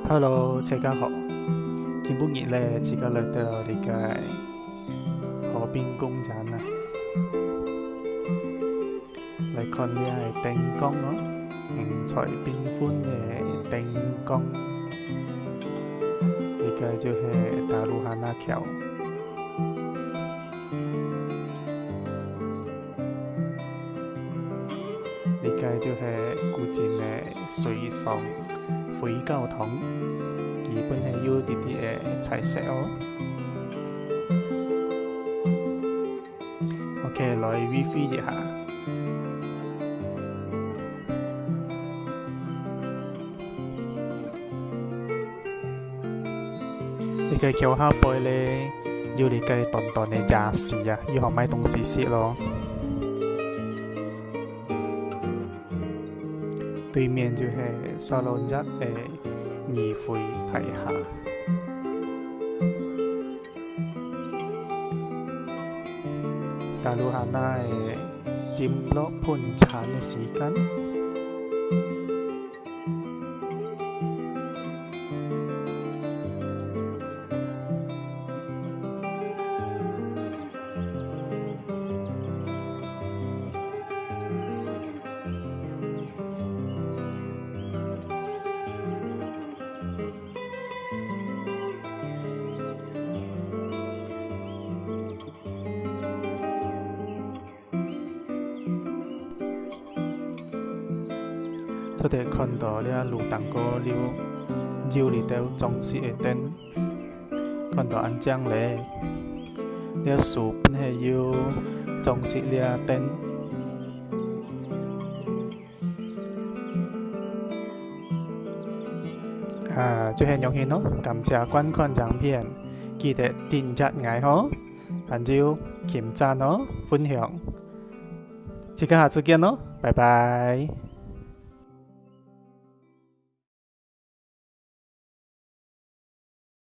Hello，大家好。今晡日咧，自己來到我哋嘅河邊公園啊，嚟看呢係燈光咯，五彩繽紛嘅燈光。呢個就係大路哈那橋，呢個就係古晉嘅水上會教堂。基本係要啲嘅彩色哦。OK， 來 Wi-Fi 一下。你嘅橋下背咧，要你嘅短短嘅架勢啊，要學買東西食咯。對面就係沙龍一嘅議會睇下，大路哈那嘅尖落盤產嘅時間。我哋看到呢路燈個繞裏頭裝飾嘅燈，看到安將咧，呢樹本係要裝飾呢燈。就係樣咯，感謝觀看影片，記得訂閱我哦，還有點讚哦，分享，大家下次見咯，拜拜。